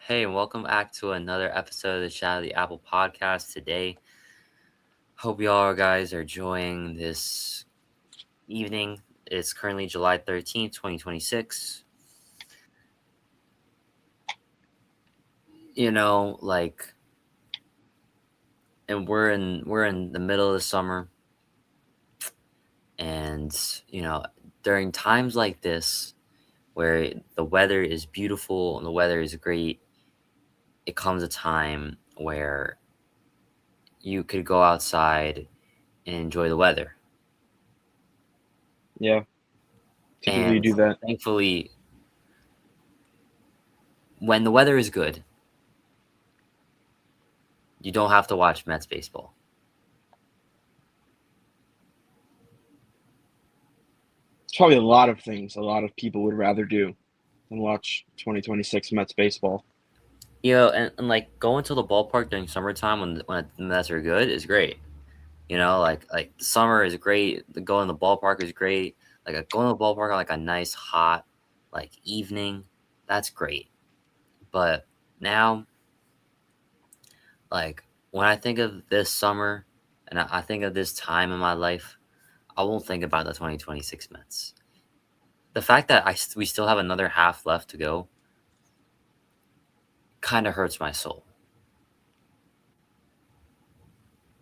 Hey, and welcome back to another episode of the Shadow of the Apple podcast today. Hope y'all guys are enjoying this evening. It's currently July 13th, 2026. You know, like and we're in the middle of the summer, and during times like this where the weather is beautiful and the weather is great, it comes a time where you could go outside and enjoy the weather. Yeah, typically you And do that. thankfully, when the weather is good, you don't have to watch Mets baseball. It's probably a lot of things a lot of people would rather do than watch 2026 Mets baseball. And like going to the ballpark during summertime when the Mets are good is great. Like the summer is great. Going to the ballpark is great. Like going to the ballpark on like a nice hot like evening, that's great. But now, like when I think of this summer and I think of this time in my life, I won't think about the 2026 Mets. The fact that we still have another half left to go kind of hurts my soul.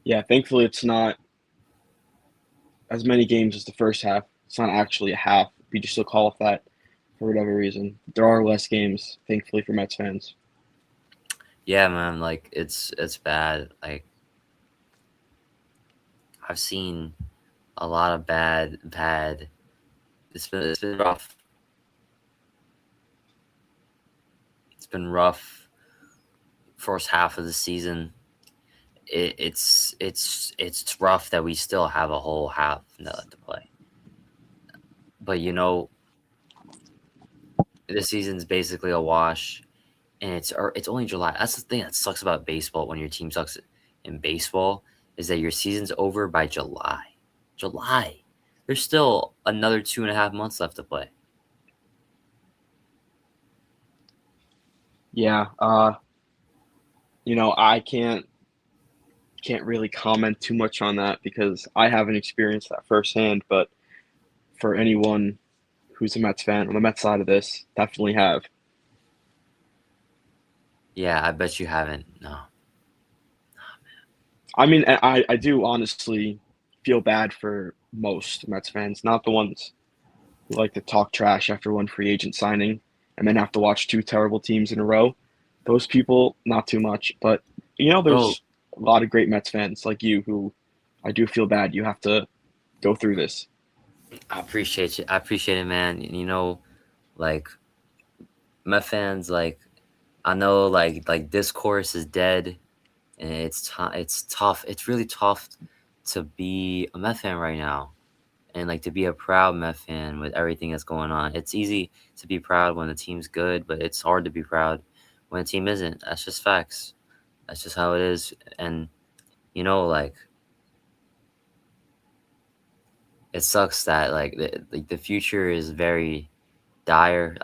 Yeah, thankfully it's not as many games as the first half. It's not actually a half. We just still call it that for whatever reason. There are less games, thankfully, for Mets fans. Yeah, man, like it's bad. Like I've seen a lot of bad. It's been rough. It's been rough first half of the season. It's rough that we still have a whole half left to play. But this season's basically a wash, and it's only July. That's the thing that sucks about baseball when your team sucks in baseball is that your season's over by July. July. There's still another 2.5 months left to play. Yeah, I can't really comment too much on that because I haven't experienced that firsthand. But for anyone who's a Mets fan on the Mets side of this, definitely have. Yeah, I bet you haven't. No. I mean, I do honestly feel bad for most Mets fans, not the ones who like to talk trash after one free agent signing and then have to watch two terrible teams in a row. Those people, not too much. But, Bro, there's a lot of great Mets fans like you who I do feel bad you have to go through this. I appreciate you. I appreciate it, man. Like Met fans, like I know, like discourse is dead, and it's tough. It's really tough to be a Met fan right now, and like to be a proud Met fan with everything that's going on. It's easy to be proud when the team's good, but it's hard to be proud when the team isn't. That's just facts. That's just how it is. And like it sucks that the future is very dire.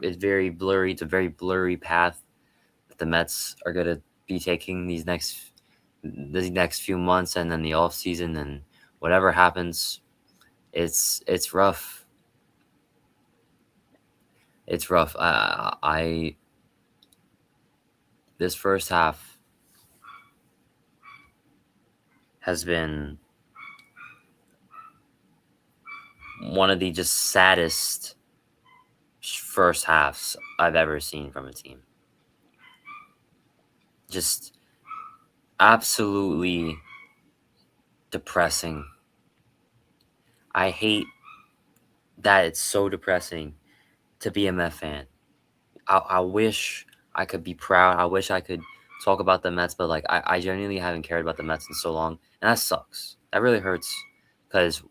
It's very blurry. It's a very blurry path that the Mets are gonna be taking these next few months, and then the off season, and whatever happens, it's rough. It's rough. I This first half has been one of the just saddest first halves I've ever seen from a team. Just absolutely depressing. I hate that it's so depressing to be a Met fan. I wish I could be proud. I wish I could talk about the Mets, but like I genuinely haven't cared about the Mets in so long, and that sucks. That really hurts because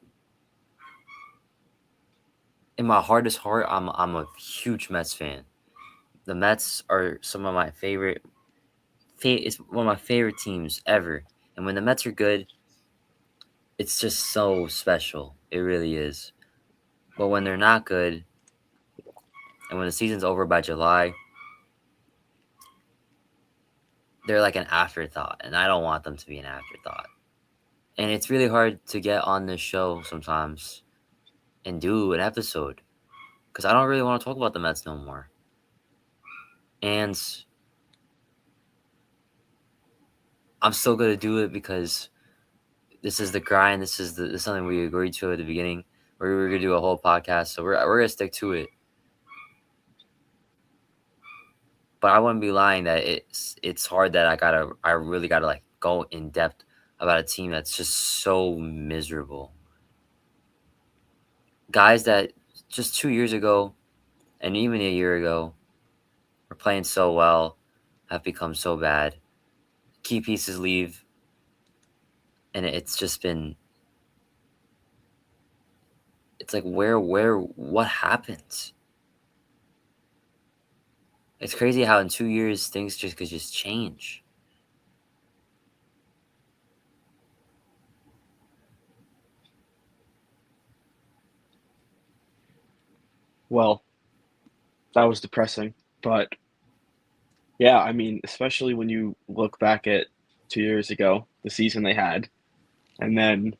in my hardest heart, I'm a huge Mets fan. The Mets are some of my favorite. It's one of my favorite teams ever, and when the Mets are good, it's just so special. It really is. But when they're not good, and when the season's over by July, they're like an afterthought, and I don't want them to be an afterthought. And it's really hard to get on this show sometimes and do an episode because I don't really want to talk about the Mets no more. And I'm still gonna do it because this is the grind. This is something we agreed to at the beginning. We're gonna do a whole podcast, so we're gonna stick to it. But I wouldn't be lying that it's hard that I really gotta like go in depth about a team that's just so miserable. Guys that just 2 years ago and even a year ago were playing so well have become so bad. Key pieces leave, and it's just been. It's like what happened? It's crazy how in 2 years things could just change. Well, that was depressing, but yeah, I mean, especially when you look back at 2 years ago, the season they had, and then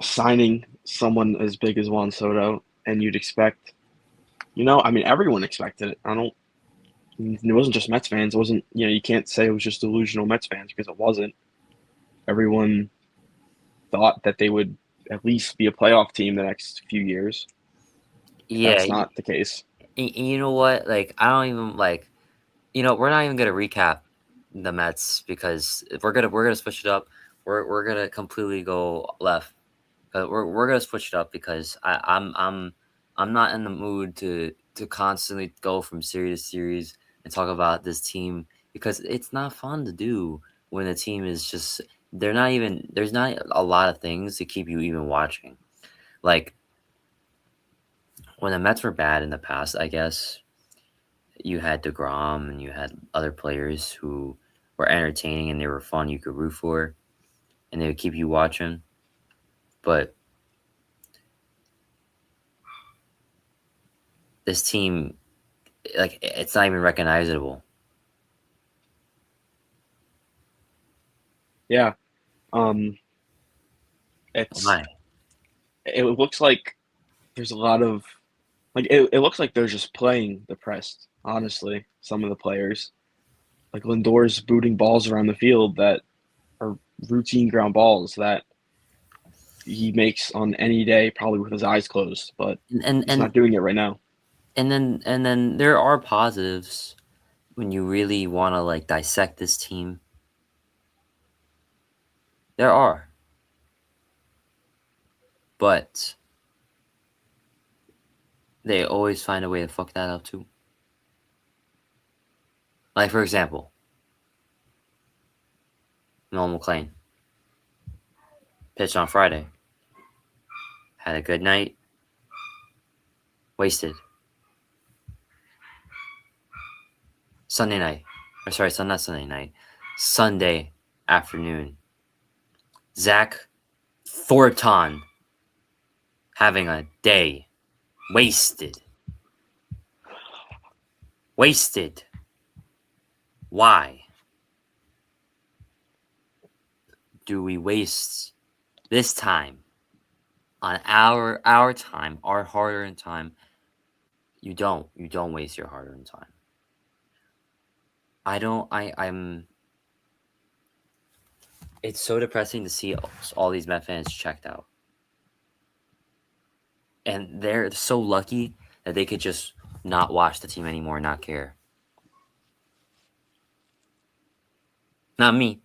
signing someone as big as Juan Soto, and you'd expect, I mean, everyone expected it. It wasn't just Mets fans. It wasn't, you can't say it was just delusional Mets fans because it wasn't. Everyone thought that they would at least be a playoff team the next few years. Yeah, That's not the case. and you know what? Like I don't even like. We're not even gonna recap the Mets because if we're gonna switch it up. We're gonna completely go left. We're gonna switch it up because I'm not in the mood to constantly go from series to series and talk about this team because it's not fun to do when the team is just there's not a lot of things to keep you even watching. Like when the Mets were bad in the past, I guess you had DeGrom and you had other players who were entertaining and they were fun you could root for and they would keep you watching. But this team, like, it's not even recognizable. Yeah. Um, it's Why? it looks like there's a lot of it looks like they're just playing depressed, honestly, some of the players. Like Lindor's booting balls around the field that are routine ground balls that he makes on any day, probably with his eyes closed, but And he's and not doing it right now. and then there are positives when you really want to like dissect this team. There are, but they always find a way to fuck that up too. Like for example, Noel McLean pitched on Friday, had a good night, wasted. Sunday night, or sorry, not Sunday night, Sunday afternoon. Zach Thornton having a day, wasted. Wasted. Why do we waste this time on our time, our hard-earned time? You don't waste your hard-earned time. I don't. I'm. It's so depressing to see all these Met fans checked out, and they're so lucky that they could just not watch the team anymore, and not care. Not me.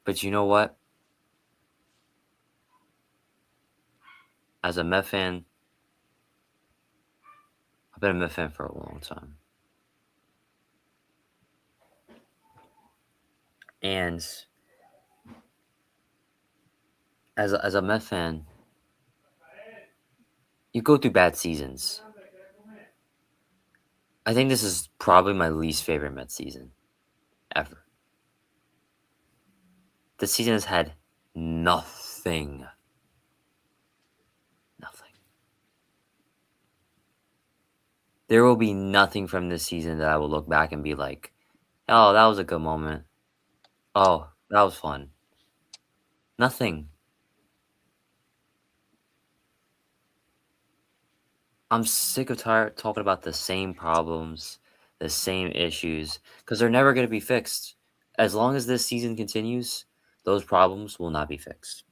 But you know what? As a Met fan, I've been a Met fan for a long time. And as a Met fan, you go through bad seasons. I think this is probably my least favorite Met season ever. The season has had nothing. Nothing. There will be nothing from this season that I will look back and be like, "Oh, that was a good moment. Oh, that was fun." Nothing. I'm sick of tired talking about the same problems, the same issues, because they're never going to be fixed. As long as this season continues, those problems will not be fixed.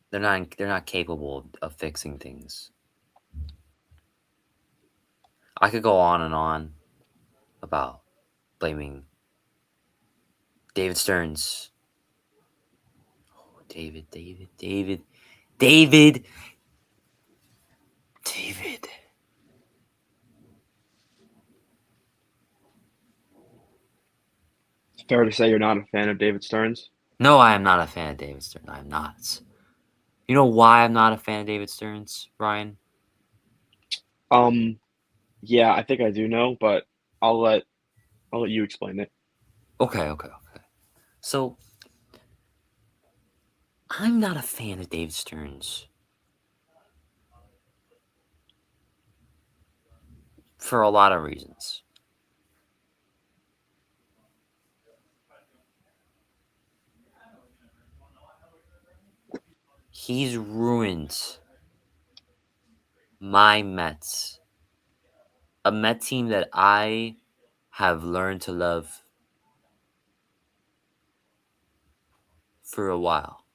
They're not capable of fixing things. I could go on and on about blaming David Stearns. Oh, David. It's fair to say you're not a fan of David Stearns. No, I am not a fan of David Stearns. I am not. You know why I'm not a fan of David Stearns, Brian? Um, yeah, I think I do know, but I'll let I'll let you explain it. Okay. So, I'm not a fan of David Stearns for a lot of reasons. He's ruined my Mets, a Met team that I have learned to love for a while.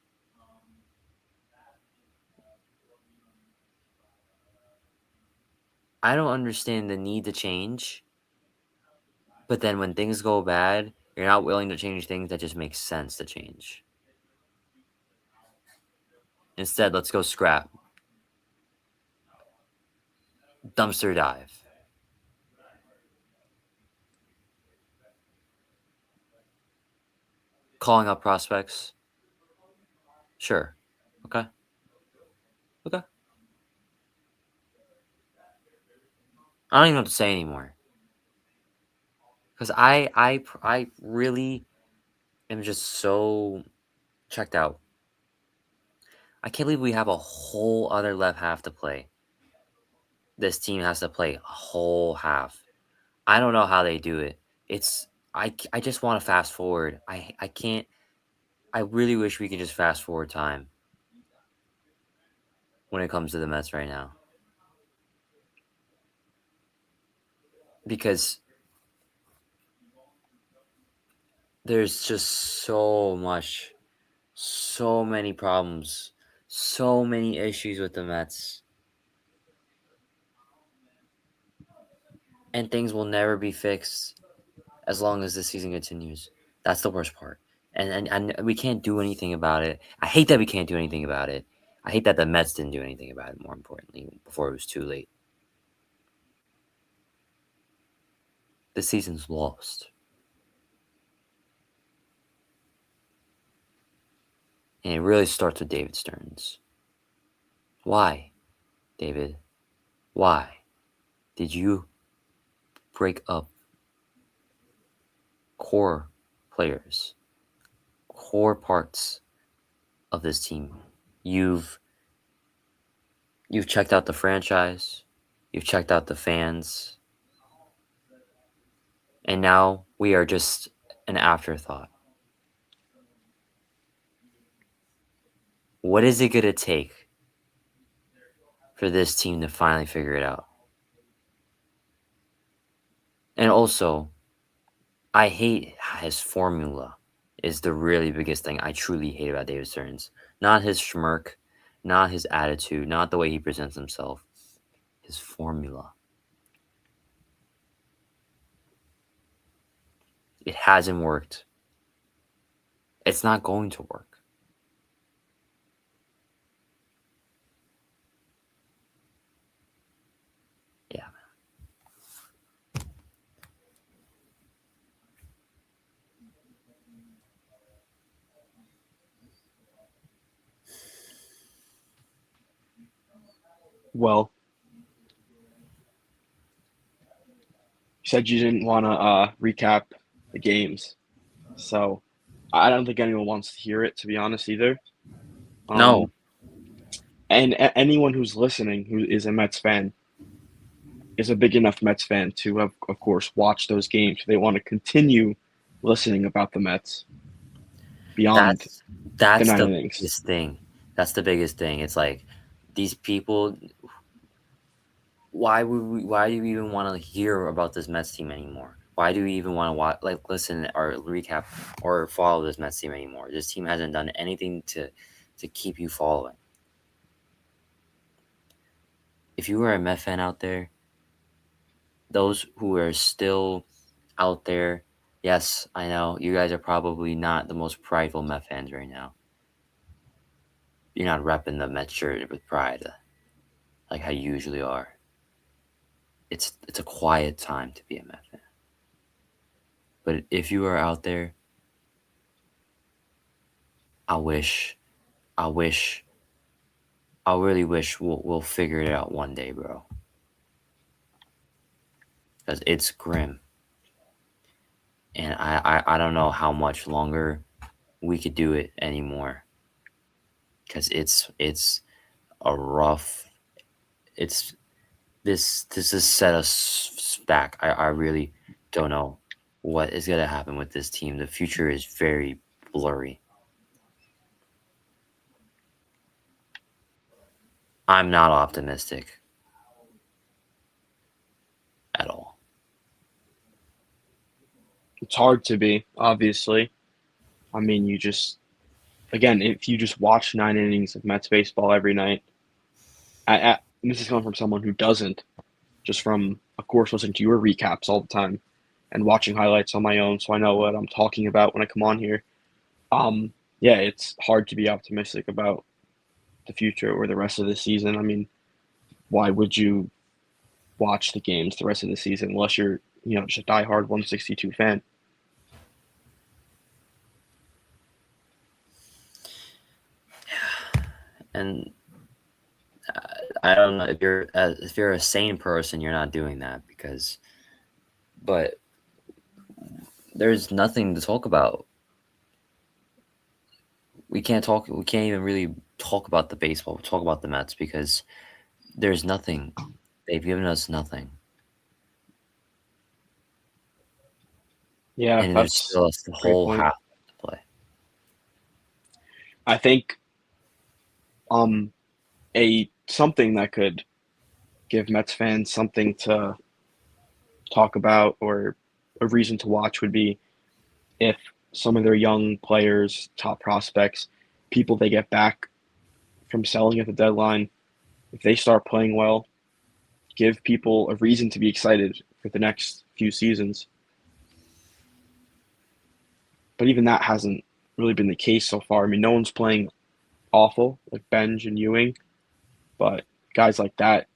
I don't understand the need to change, but then when things go bad, you're not willing to change things that just make sense to change. Instead, let's go scrap, dumpster dive, calling up prospects. Sure. Okay. I don't even know what to say anymore. Because I really am just so checked out. I can't believe we have a whole other left half to play. This team has to play a whole half. I don't know how they do it. I just want to fast forward. I can't. I really wish we could just fast forward time when it comes to the Mets right now. Because there's just so many problems, so many issues with the Mets. And things will never be fixed as long as this season continues. That's the worst part. And we can't do anything about it. I hate that we can't do anything about it. I hate that the Mets didn't do anything about it, more importantly, before it was too late. This season's lost. And it really starts with David Stearns. Why, David? Why did you break up core players, core parts of this team? You've checked out the franchise, you've checked out the fans, and now we are just an afterthought. What is it going to take for this team to finally figure it out? And also, I hate his formula is the really biggest thing I truly hate about David Stearns. Not his smirk, not his attitude, not the way he presents himself. His formula. It hasn't worked. It's not going to work. Yeah, man. Well, you said you didn't want to recap the games, so I don't think anyone wants to hear it, to be honest, either. No. Um, And anyone who's listening who is a Mets fan is a big enough Mets fan to have, of course, watch those games. They want to continue listening about the Mets beyond That's the that's nine the innings. biggest thing. That's the biggest thing. It's like these people. Why do we even want to hear about this Mets team anymore? Why do we even want to watch, like, listen or recap or follow this Mets team anymore? This team hasn't done anything to keep you following. If you are a Met fan out there, those who are still out there, yes, I know you guys are probably not the most prideful Met fans right now. You're not repping the Met shirt with pride, like how you usually are. It's a quiet time to be a Met fan. But if you are out there, I wish, I wish, I really wish we'll figure it out one day, bro. Because it's grim, and I don't know how much longer we could do it anymore. Because it's a rough. It's this has set us back. I really don't know what is gonna happen with this team. The future is very blurry. I'm not optimistic at all. It's hard to be, obviously. I mean, again, if you just watch nine innings of Mets baseball every night, and this is coming from someone who doesn't, just from, of course, listening to your recaps all the time and watching highlights on my own, so I know what I'm talking about when I come on here. Yeah, it's hard to be optimistic about the future or the rest of the season. I mean, why would you watch the games the rest of the season unless you're, just a diehard 162 fan? And I don't know if you're a sane person, you're not doing that because, but there's nothing to talk about. We can't talk. We can't even really talk about the baseball. Talk about the Mets because there's nothing. They've given us nothing, Yeah, and there's that's still the a great whole point. half to play. I think um a something that could give Mets fans something to talk about or a reason to watch would be if some of their young players, top prospects, people they get back from selling at the deadline, if they start playing well, give people a reason to be excited for the next few seasons. But even that hasn't really been the case so far. I mean, no one's playing awful like Benj and Ewing, but guys like that,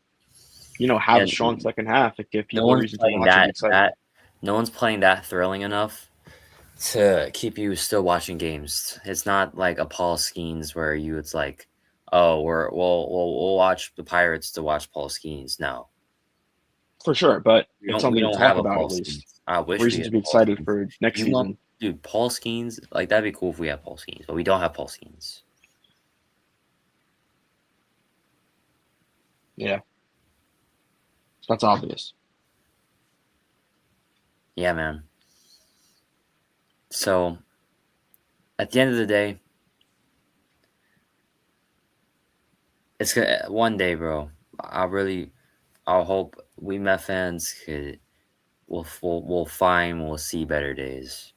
have Yeah, a strong second half that give no people a one's reason to playing watch and be excited. no one's playing that thrilling enough to keep you still watching games. It's not like a Paul Skeens where it's like, oh, we'll watch the Pirates to watch Paul Skeens. No, For sure, but it's we something to don't talk have a about at Paul least. Skeens. I wish we Reason to had be Paul excited Skeens. for next You want, season. dude, Paul Skeens, like that'd be cool if we had Paul Skeens, but we don't have Paul Skeens. Yeah, that's obvious. Yeah, man. So at the end of the day, it's gonna one day, bro. I hope we Met fans we'll find we'll see better days.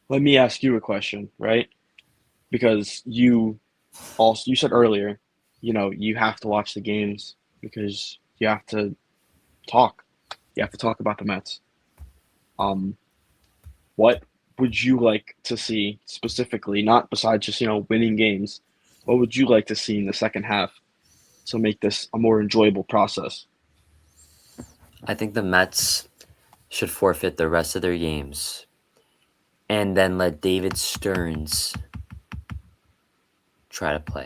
Let me ask you a question, right? Because you said earlier, you have to watch the games because you have to talk. You have to talk about the Mets. Um, what would you like to see specifically, not besides just, winning games? What would you like to see in the second half to make this a more enjoyable process? I think the Mets should forfeit the rest of their games and then let David Stearns try to play.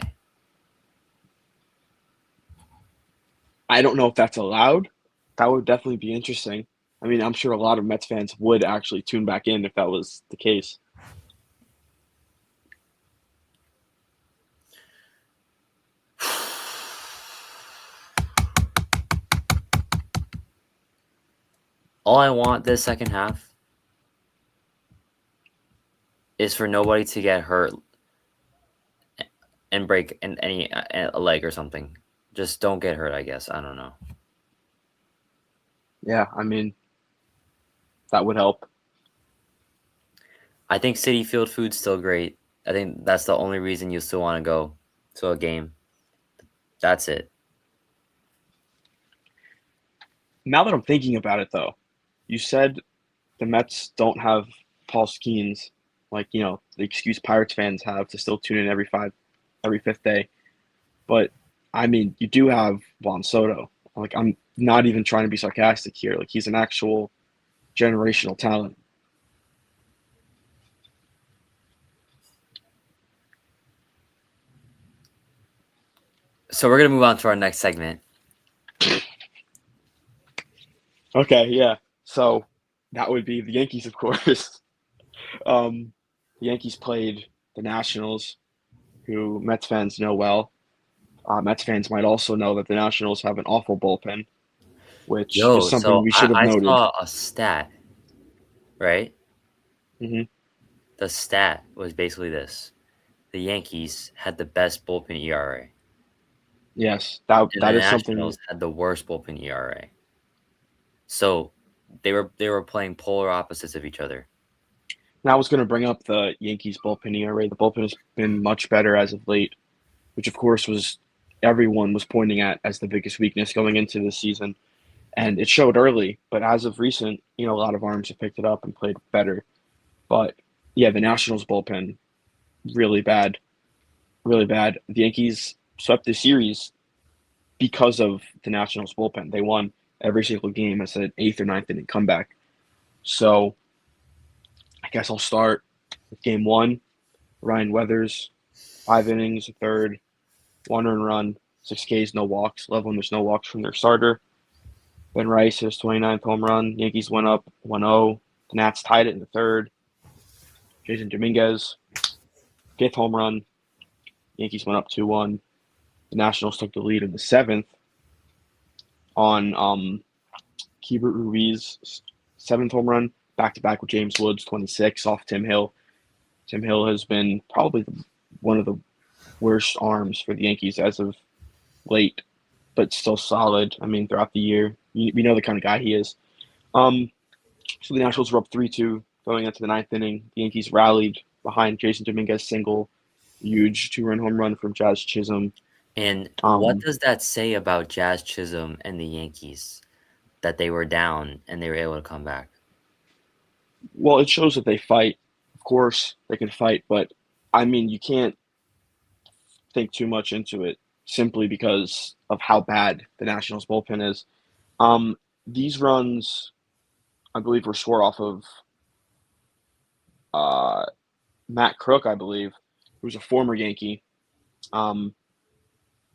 I don't know if that's allowed. That would definitely be interesting. I mean, I'm sure a lot of Mets fans would actually tune back in if that was the case. All I want this second half is for nobody to get hurt and break any a leg or something. Just don't get hurt, I guess. I don't know. Yeah, I mean, that would help. I think City Field food's still great. I think that's the only reason you still want to go to a game. That's it. Now that I'm thinking about it, though, you said the Mets don't have Paul Skeens, like, the excuse Pirates fans have to still tune in every fifth day. But I mean, you do have Juan Soto. Like, I'm not even trying to be sarcastic here. Like, he's an actual generational talent. So we're gonna move on to our next segment. Okay, yeah. So that would be the Yankees, of course. The Yankees played the Nationals, who Mets fans know well. Mets fans might also know that the Nationals have an awful bullpen, which is Yo, something so we should have I noted. saw a stat, right? Hmm. The stat was basically this: the Yankees had the best bullpen ERA, Yes, that and the that is something. Nationals had the worst bullpen ERA. So they were playing polar opposites of each other. And I was going to bring up the Yankees bullpen ERA. The bullpen has been much better as of late, which of course was everyone was pointing at as the biggest weakness going into this season. And it showed early, but as of recent, a lot of arms have picked it up and played better. But yeah, the Nationals bullpen really bad, really bad. The Yankees swept the series because of the Nationals bullpen. They won every single game as an eighth or ninth inning comeback. So I guess I'll start with game one. Ryan Weathers, 5 innings, a third, one earned run, 6 Ks, no walks. Love when there's no walks from their starter. Ben Rice, his 29th home run. Yankees went up 1-0. The Nats tied it in the third. Jason Dominguez, fifth home run. Yankees went up 2-1. The Nationals took the lead in the seventh on Keibert Ruiz, seventh home run, back to back with James Woods, 26 off Tim Hill. Tim Hill has been probably one of the worst arms for the Yankees as of late, but still solid. I mean, throughout the year, we know the kind of guy he is. So the Nationals were up 3-2 going into the ninth inning. The Yankees rallied behind Jason Dominguez single, huge two-run home run from Jazz Chisholm. And what Um, does that say about Jazz Chisholm and the Yankees that they were down and they were able to come back? well, it shows that they fight. Of course, they can fight, but I mean, you can't think too much into it simply because of how bad the Nationals bullpen is. These runs, I believe, were scored off of uh, Matt Crook, I believe, who's a former Yankee. Um,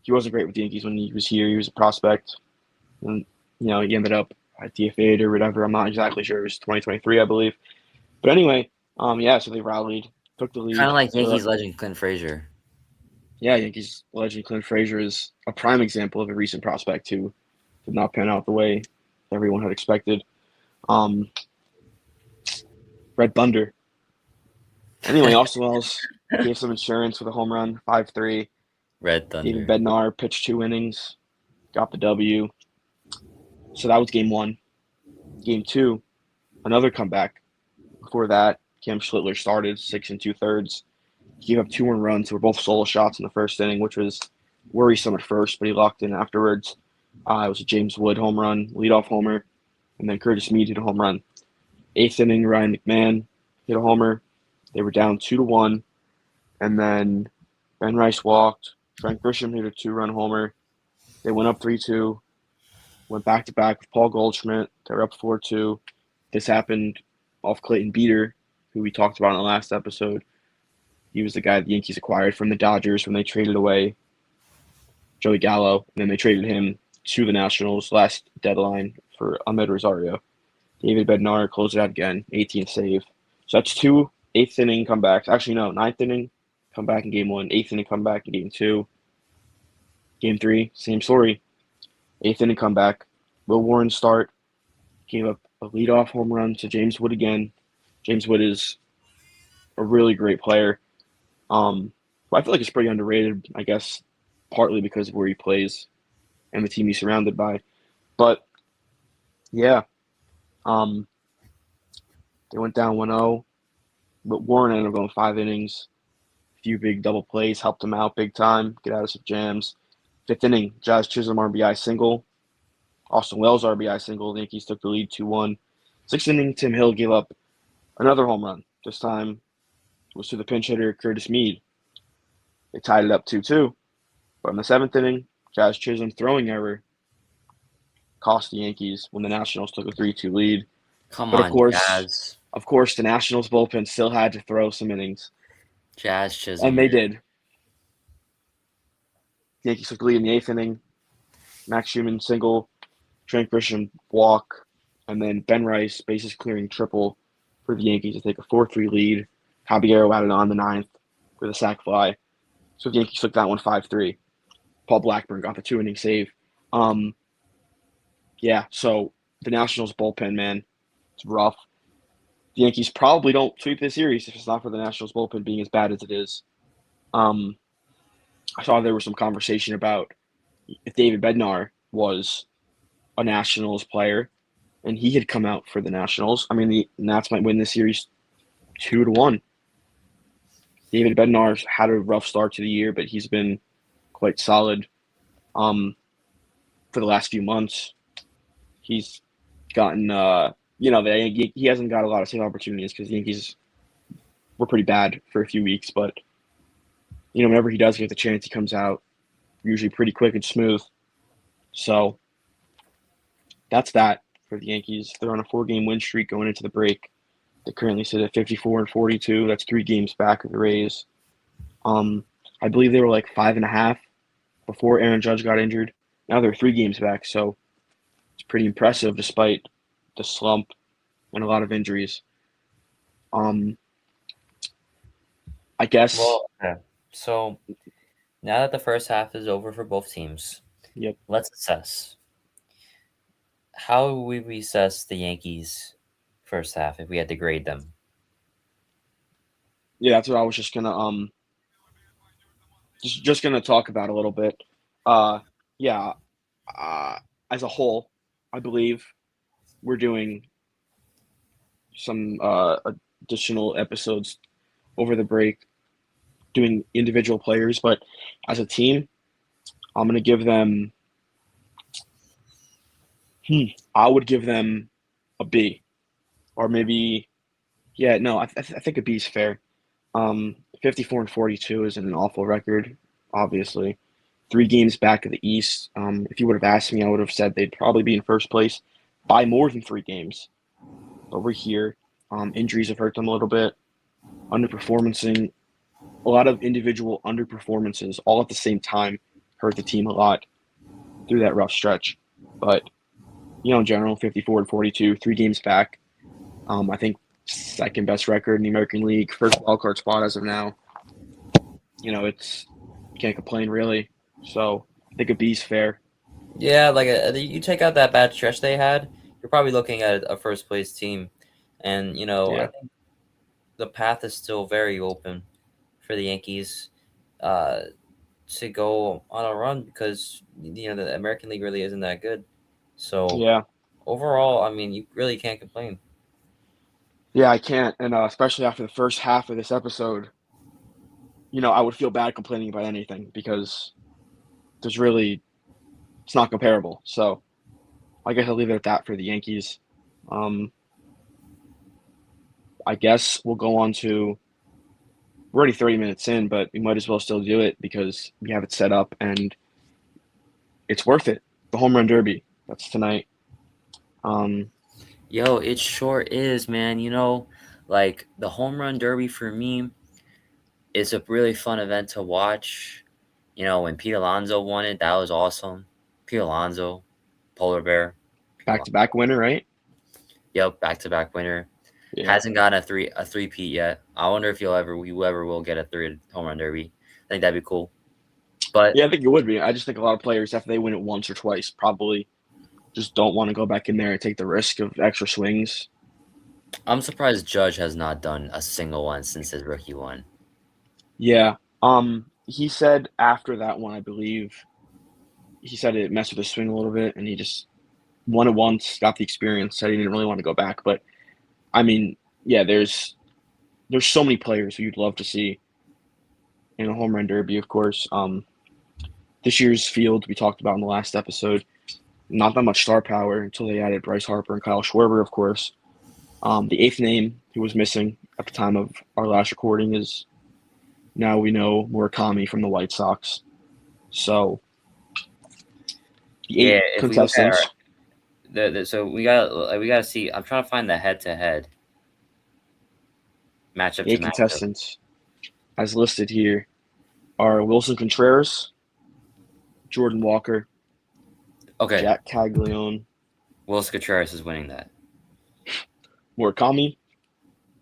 he wasn't great with the Yankees when he was here. He was a prospect, and he ended up at DFA'd or whatever. I'm not exactly sure. It was 2023, I believe. But anyway, yeah. So they rallied, took the Kind of lead. like They were Yankees up. legend Clint Frazier. Yeah, Yankees legend Clint Frazier is a prime example of a recent prospect who did not pan out the way everyone had expected. Um, Red Thunder. Anyway, Austin Wells gave some insurance with a home run, 5-3. Red David Thunder. Bednar pitched 2 innings, got the W. So that was game one. Game two, another comeback. Before that, Cam Schlittler started 6 2/3. He gave up 2 1 runs. They were both solo shots in the first inning, which was worrisome at first, but he locked in afterwards. It was a James Wood home run, leadoff homer, and then Curtis Mead hit a home run. Eighth inning, Ryan McMahon hit a homer. They were down 2-1, and then Ben Rice walked. Frank Grisham hit a 2-run homer. They went up 3-2, went back to back with Paul Goldschmidt. They were up 4-2. This happened off Clayton Beeter, who we talked about in the last episode. He was the guy the Yankees acquired from the Dodgers when they traded away Joey Gallo, and then they traded him to the Nationals last deadline for Ahmed Rosario. David Bednar closed it out again, 18th save. So that's two eighth inning comebacks. Actually, no, ninth inning comeback in game one, eighth inning comeback in game two. Game three, same story. Eighth inning comeback. Will Warren start, gave up a leadoff home run to James Wood again. James Wood is a really great player. I feel like he's pretty underrated, I guess, partly because of where he plays and the team he's surrounded by. But yeah, um, they went down 1-0, but Warren ended up going 5 innings. A few big double plays helped him out big time, get out of some jams. Fifth inning, Jazz Chisholm RBI single. Austin Wells RBI single. The Yankees took the lead 2-1. Sixth inning, Tim Hill gave up another home run. This time was to the pinch hitter, Curtis Mead. They tied it up 2-2. But in the seventh inning, Jazz Chisholm's throwing error cost the Yankees when the Nationals took a 3-2 lead. Come But on, Jazz. of course, the Nationals bullpen still had to throw some innings, Jazz Chisholm. and they did. The Yankees took the lead in the eighth inning. Max Schumann single, Trent Grisham walk, and then Ben Rice bases clearing triple for the Yankees to take a 4-3 lead. Caballero added on the ninth with a sac fly. So the Yankees took that one 5-3. Paul Blackburn got the 2-inning save. Yeah, so the Nationals bullpen, man, it's rough. The Yankees probably don't sweep this series if it's not for the Nationals bullpen being as bad as it is. I saw there was some conversation about if David Bednar was a Nationals player and he had come out for the Nationals. I mean, the Nats might win this series 2-1. David Bednar had a rough start to the year, but he's been quite solid for the last few months. He's gotten, he hasn't got a lot of save opportunities because the Yankees were pretty bad for a few weeks. But, whenever he does get the chance, he comes out usually pretty quick and smooth. So that's that for the Yankees. They're on a 4-game win streak going into the break. They currently sit at 54-42. That's 3 games back of the Rays. I believe they were like 5.5 before Aaron Judge got injured. Now they're 3 games back, so it's pretty impressive despite the slump and a lot of injuries. I guess. Well, yeah. So now that the first half is over for both teams, Yep. Let's assess. How would we assess the Yankees first half if we had to grade them? Yeah, that's what I was just gonna just gonna talk about a little bit. Yeah, as a whole, I believe we're doing some additional episodes over the break, doing individual players, but as a team, I'm gonna give them. I would give them a B, or maybe, yeah, no, I think a B is fair. 54-42 isn't an awful record, obviously. 3 games back of the East. If you would have asked me, I would have said they'd probably be in first place by more than 3 games. But we're here. Injuries have hurt them a little bit. Underperforming, a lot of individual underperformances all at the same time hurt the team a lot through that rough stretch. But, in general, 54-42, 3 games back. I think second best record in the American League, first wildcard spot as of now. It's can't complain really. So I think a B's fair. Yeah, like you take out that bad stretch they had, you're probably looking at a first place team, and I Yeah. think the path is still very open for the Yankees to go on a run because the American League really isn't that good. So Yeah. overall, I mean, you really can't complain. Yeah, I can't. And especially after the first half of this episode, I would feel bad complaining about anything because it's not comparable. So I guess I'll leave it at that for the Yankees. I guess we'll go on to, we're already 30 minutes in, but we might as well still do it because we have it set up and it's worth it. The Home Run Derby, that's tonight. Yo, it sure is, man. Like the home run derby for me is a really fun event to watch. When Pete Alonso won it, that was awesome. Pete Alonso, Polar Bear. Back-to-back winner, right? Yep, back-to-back winner. Yeah. Hasn't gotten a three-peat yet. I wonder if whoever will get a 3 home run derby. I think that'd be cool. But yeah, I think it would be. I just think a lot of players, after they win it once or twice, probably just don't want to go back in there and take the risk of extra swings. I'm surprised Judge has not done a single one since his rookie one. Yeah. He said after that one, I believe, he said it messed with his swing a little bit, and he just won it once, got the experience, said he didn't really want to go back. But I mean, yeah, there's so many players who you'd love to see in a home run derby, of course. This year's field we talked about in the last episode, not that much star power until they added Bryce Harper and Kyle Schwarber, of course. The eighth name who was missing at the time of our last recording is now we know Murakami from the White Sox. So the Yeah, eight if we look at our contestants, so we gotta see. I'm trying to find the head-to-head matchup the to eight matchup. contestants as listed here are Wilson Contreras, Jordan Walker, Okay, Jack Caglione, Will Contreras is winning that. Murakami,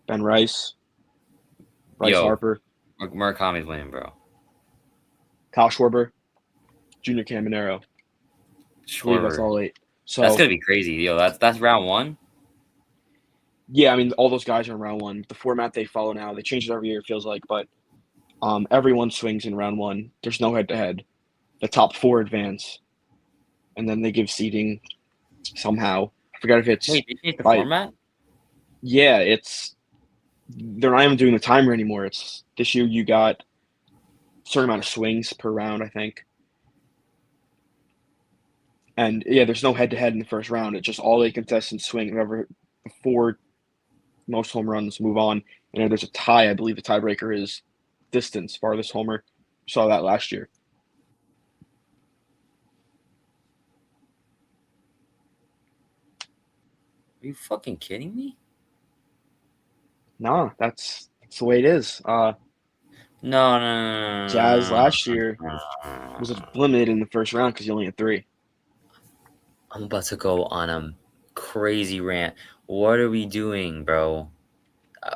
Ben Rice, Bryce Yo, Harper, Murakami's winning, bro. Kyle Schwarber, Junior Caminero. I believe that's Schwarber. all eight. That's So gonna be crazy. Yo, that's round one. yeah, I mean all those guys are in round one. The format they follow now, they change it every year, it feels like, but everyone swings in round one. There's no head to head. The top four advance, and then they give seeding somehow. I forgot if it's Wait, they changed the by format? yeah, it's they're not even doing the timer anymore. It's this year you got a certain amount of swings per round, I think. And yeah, there's no head to head in the first round. It's just all eight contestants swing. Whoever the four most home runs move on. And if there's a tie, I believe the tiebreaker is distance, farthest homer. Saw that last year. Are you fucking kidding me? Nah, that's the way it is. No, no, no, Jazz no, last year no, no, was no. limited in the first round because he only had three. I'm about to go on a crazy rant. What are we doing, bro?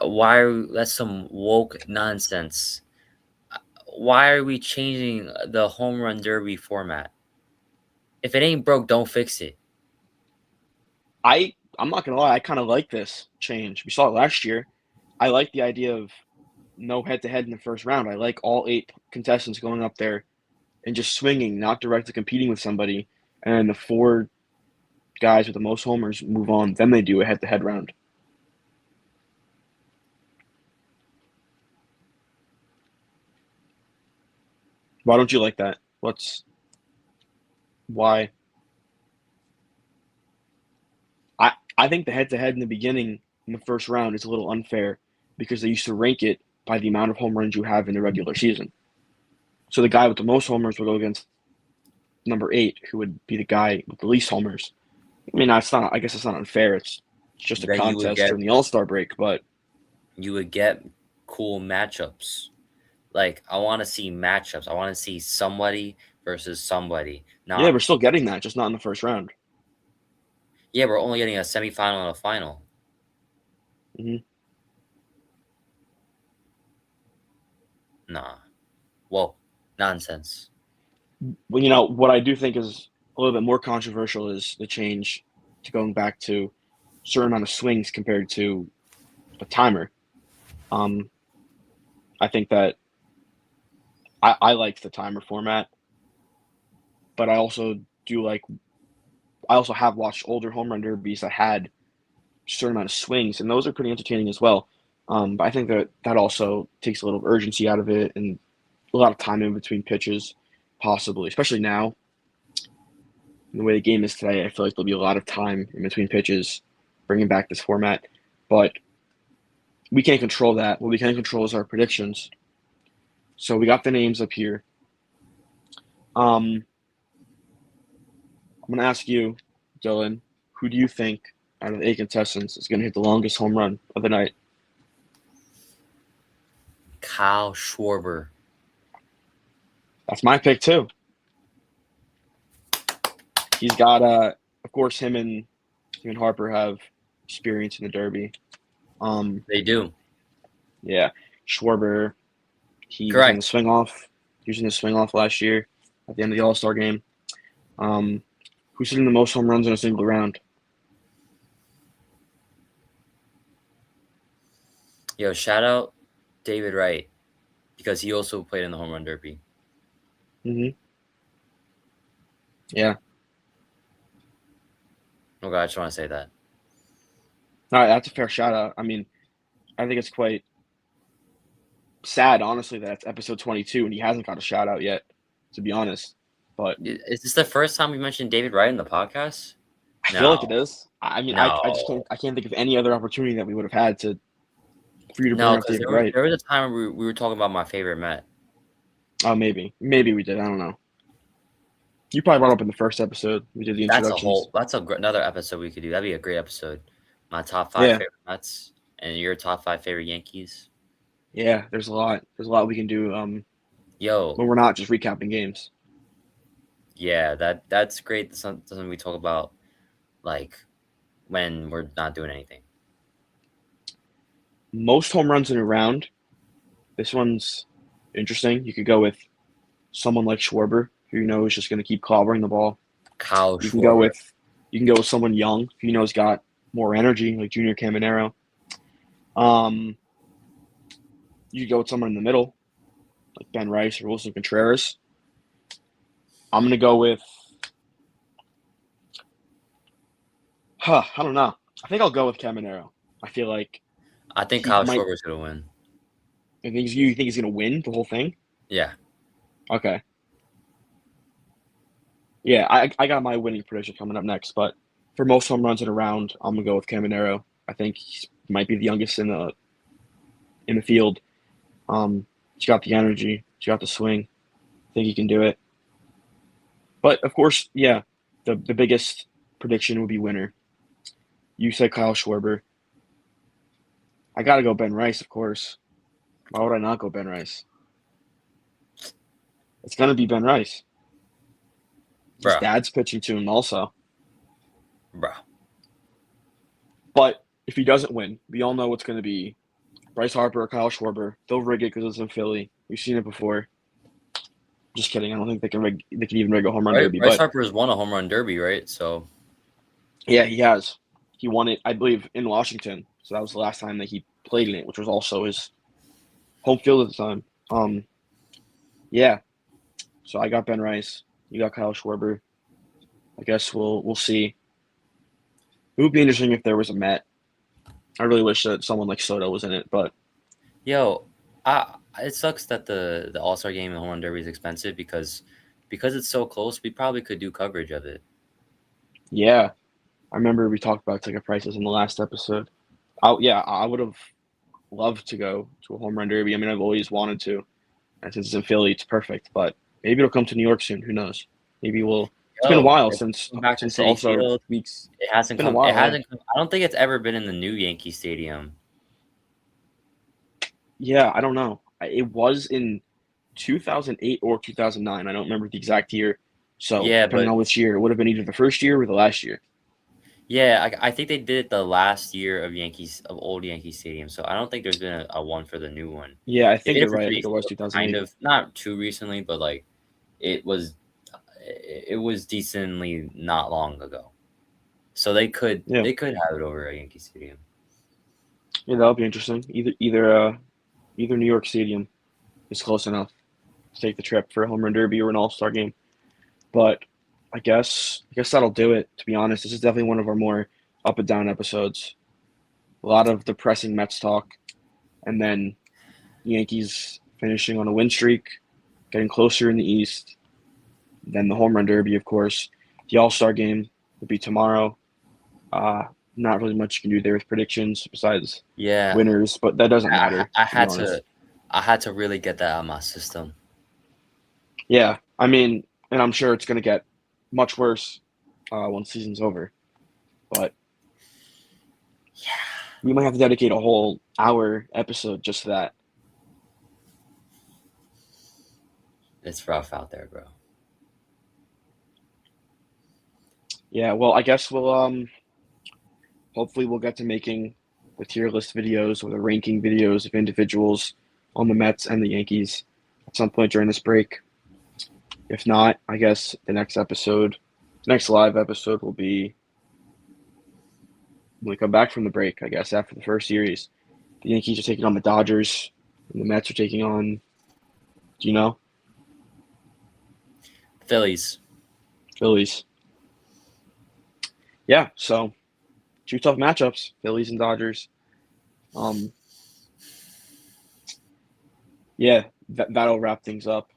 Why are that's some woke nonsense? Why are we changing the home run derby format? If it ain't broke, don't fix it. I'm not gonna lie, I kind of like this change. We saw it last year. I like the idea of no head to head in the first round. I like all eight contestants going up there and just swinging, not directly competing with somebody. And the four guys with the most homers move on. Then they do a head to head round. Why don't you like that? Why? I think the head to head in the beginning in the first round is a little unfair because they used to rank it by the amount of home runs you have in the regular season. So the guy with the most homers will go against number eight, who would be the guy with the least homers. I mean, that's not. I guess it's not unfair. It's just a Then contest during the All Star break. But you would get cool matchups. Like I want to see matchups. I want to see somebody versus somebody. yeah, Not we're still getting that, just not in the first round. yeah, we're only getting a semifinal and a final. hmm Nah. Whoa, nonsense. Well, what I do think is a little bit more controversial is the change to going back to a certain amount of swings compared to a timer. Um, I think that I like the timer format, but I also have watched older home run derbies that had a certain amount of swings, and those are pretty entertaining as well. But I think that also takes a little urgency out of it and a lot of time in between pitches, possibly, especially now. The way the game is today, I feel like there'll be a lot of time in between pitches, bringing back this format. But we can't control that. What we can control is our predictions. So we got the names up here. Um, I'm going to ask you, Dylan, who do you think out of the eight contestants is going to hit the longest home run of the night? Kyle Schwarber. That's my pick too. He's got, of course, him and Harper have experience in the Derby. They do. Yeah, Schwarber, he was in the Correct. swing off. He was in the swing off last year at the end of the All Star game. Who's hitting the most home runs in a single round? Yo, shout out David Wright because he also played in the home run derby. Mm-hmm. Yeah. Okay, I just want to say that. All right, that's a fair shout out. I mean, I think it's quite sad, honestly, that it's episode 22 and he hasn't got a shout out yet, to be honest. But Is this the first time we mentioned David Wright in the podcast? I feel No, like it is. I mean, no, I just can't think of any other opportunity that we would have had for you to bring no, up because David Wright. there was a time where we were talking about my favorite Met. Oh, maybe we did. I don't know. You probably brought up in the first episode. We did the introductions. Another episode we could do. That'd be a great episode. My top 5 Yeah, favorite Mets and your top 5 favorite Yankees. yeah. There's a lot. There's a lot we can do. Yo, When we're not just recapping games. yeah, that's great. That's something we talk about, like when we're not doing anything. Most home runs in a round. This one's interesting. You could go with someone like Schwarber, who you know is just going to keep clobbering the ball. Kyle You can go Schwarber. with someone young who you know has got more energy, like Junior Caminero. You could go with someone in the middle, like Ben Rice or Wilson Contreras. I'm gonna go with. I don't know. I think I'll go with Caminero. I feel like I think he Kyle might. Schwarber's gonna win. You think he's gonna win the whole thing? Yeah, Okay. Yeah, I got my winning prediction coming up next, but for most home runs in a round, I'm gonna go with Caminero. I think he might be the youngest in the field. He's got the energy, he's got the swing. I think he can do it. But of course, yeah, the biggest prediction would be winner. You said Kyle Schwarber. I gotta go Ben Rice, of course. Why would I not go Ben Rice? It's gonna be Ben Rice. His bro, dad's pitching to him also. bro. But if he doesn't win, we all know it's gonna be Bryce Harper or Kyle Schwarber. They'll rig it because it's in Philly. We've seen it before. Just kidding. I don't think they can rig. They can even rig a home run derby. Bryce But Harper has won a home run derby, right? So yeah, he has. He won it, I believe, in Washington. So that was the last time that he played in it, which was also his home field at the time. Yeah. So I got Ben Rice. You got Kyle Schwarber. I guess we'll see. It would be interesting if there was a Met. I really wish that someone like Soto was in it, but yo, it sucks that the All Star game and the home run derby is expensive because it's so close. We probably could do coverage of it. yeah. I remember we talked about ticket prices in the last episode. I would have loved to go to a home run derby. I mean, I've always wanted to, and since it's in Philly, it's perfect. But maybe it'll come to New York soon. Who knows? Maybe we'll. It's been a Yo, while it's since back to the City All Star Field. weeks. It It's hasn't been a come. It while. hasn't. Come, I don't think it's ever been in the new Yankee Stadium. Yeah, I don't know. It was in 2008 or 2009. I don't remember the exact year. So Yeah, depending but on which year, it would have been either the first year or the last year. yeah, I think they did it the last year of old Yankee Stadium. So I don't think there's been a one for the new one. Yeah, I They think did you're it for right. I think it was 3 kind 2008. of not too recently, but like it was it was decently not long ago. So Yeah, they could have it over at Yankee Stadium. yeah, that'll be interesting. Either New York Stadium is close enough to take the trip for a home run derby or an All Star game. But I guess that'll do it. To be honest, this is definitely one of our more up and down episodes. A lot of depressing Mets talk, and then Yankees finishing on a win streak, getting closer in the East. Then the home run derby, of course. The All Star game will be tomorrow. Uh, Not really much you can do there with predictions besides Yeah, winners, but that doesn't matter, I to be had honest. to really get that out of my system. Yeah, I mean, and I'm sure it's going to get much worse once season's over. But Yeah, we might have to dedicate a whole hour episode just to that. it's rough out there, bro. Yeah, well, I guess hopefully we'll get to making the tier list videos or the ranking videos of individuals on the Mets and the Yankees at some point during this break. If not, I guess the next episode Next live episode will be when we come back from the break, I guess, after the first series. The Yankees are taking on the Dodgers, and the Mets are taking on, do you know? Phillies. Phillies. Yeah, so two tough matchups, Phillies and Dodgers. Um, yeah, that'll wrap things up.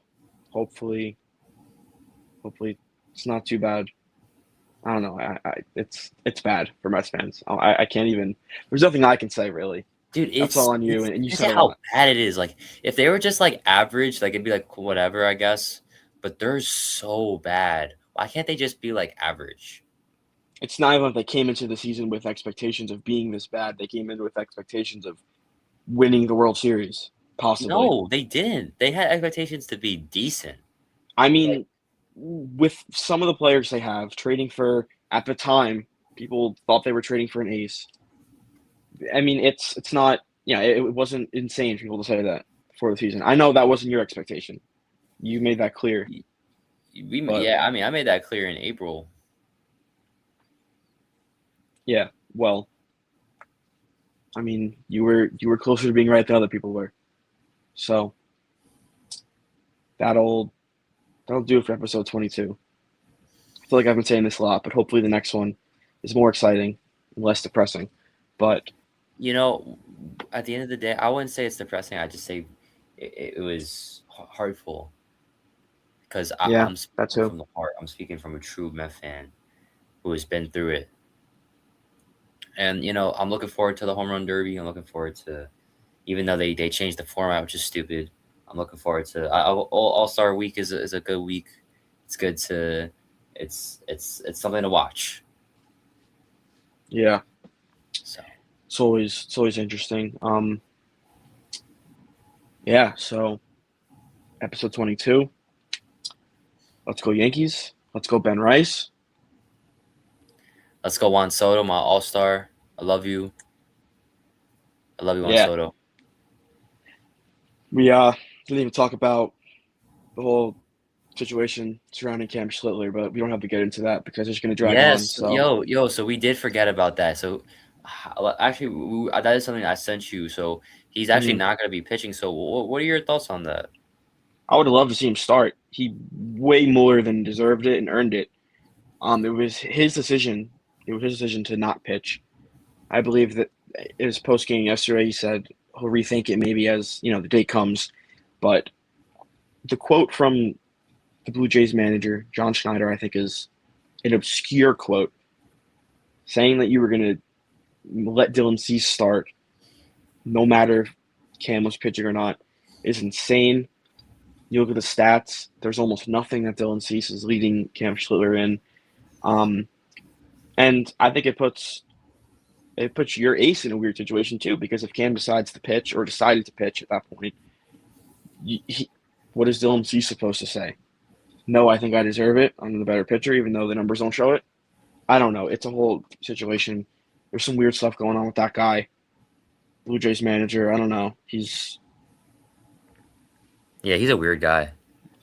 Hopefully, hopefully it's not too bad. I don't know. It's bad for Mets fans. I can't even. There's nothing I can say really. Dude, That's all on you, and you it's said a how lot. bad it is. Like, if they were just like average, like it'd be like whatever, I guess. But they're so bad. Why can't they just be like average? It's not even like they came into the season with expectations of being this bad. They came in with expectations of winning the World Series, possibly. No, they didn't. They had expectations to be decent. I Like, mean, with some of the players they have, trading for at the time, people thought they were trading for an ace. I mean, it's not. Yeah, it wasn't insane for people to say that before the season. I know that wasn't your expectation. You made that clear, but yeah, I mean, I made that clear in April. yeah, well, I mean, you were closer to being right than other people were. So that'll that'll do it for episode 22. I feel like I've been saying this a lot, but hopefully the next one is more exciting and less depressing. But You know, at the end of the day, I wouldn't say it's depressing. I just say it was hurtful because yeah, I'm that speaking too. from the heart. I'm speaking from a true Met fan who has been through it. And I'm looking forward to the home run derby. I'm looking forward to, even though they changed the format, which is stupid. I'm looking forward to All Star Week is a good week. It's good to, it's something to watch. Yeah, So it's always interesting. Yeah. So episode 22. Let's go Yankees. Let's go Ben Rice. let's go Juan Soto, my All Star. I love you. I love you, Juan Yeah, Soto. we didn't even talk about the whole situation surrounding Cam Schlittler, but we don't have to get into that because it's going to drag on. Yes, So yo. So we did forget about that. So actually, that is something I sent you. So he's actually mhm. not going to be pitching. So what are your thoughts on that? I would have loved to see him start. He way more than deserved it and earned it. It was his decision. It was his decision to not pitch. I believe that in his post game yesterday, he said he'll rethink it maybe as the date comes. But the quote from the Blue Jays manager John Schneider, I think, is an obscure quote saying that you were going to let Dylan Cease start no matter if Cam was pitching or not is insane. You look at the stats, there's almost nothing that Dylan Cease is leading Cam Schlittler in. Um, and I think it puts your ace in a weird situation too, because if Cam decides to pitch or decided to pitch at that point, what is Dylan Cease supposed to say? No, I think I deserve it. I'm the better pitcher, even though the numbers don't show it. I don't know. It's a whole situation. There's some weird stuff going on with that guy, Blue Jays manager. I don't know. Yeah, he's a weird guy.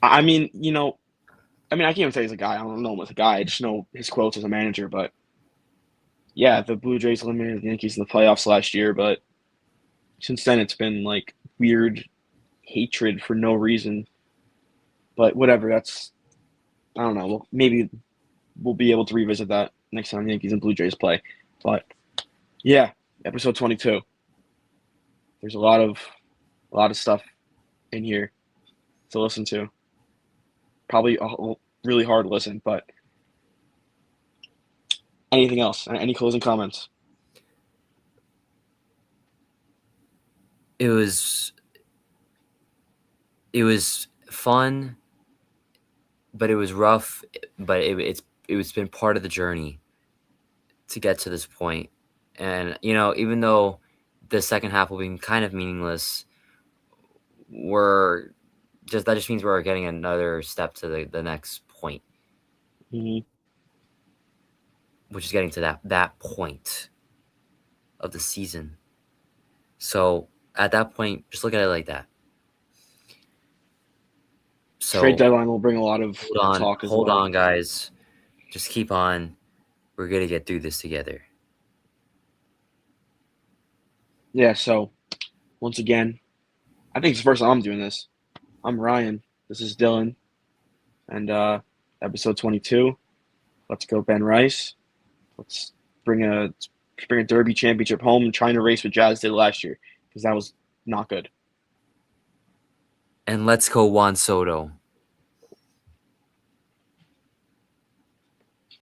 I mean, I can't even say he's a guy. I don't know him as a guy. I just know his quotes as a manager. But yeah, the Blue Jays eliminated the Yankees in the playoffs last year. But since then, it's been like weird hatred for no reason. But whatever. I don't know. Maybe we'll be able to revisit that next time the Yankees and Blue Jays play. But yeah, episode 22. There's a lot of stuff in here to listen to. Probably a really hard listen, but anything else? Any closing comments? It was it was fun, but it was rough. But it's been part of the journey to get to this point. And even though the second half will be kind of meaningless, we're that just means we're getting another step to the next point, Mm-hmm. which is getting to that point of the season. So at that point, just look at it like that. Trade So deadline will bring a lot of talk as hold well. on, guys. Just keep on. We're gonna get through this together. Yeah, so once again, I think it's the first time I'm doing this. I'm Ryan. This is Dylan. And episode 22. Let's go, Ben Rice. Let's bring a bring a Derby championship home and trying to race what Jazz did last year because that was not good. And let's go Juan Soto.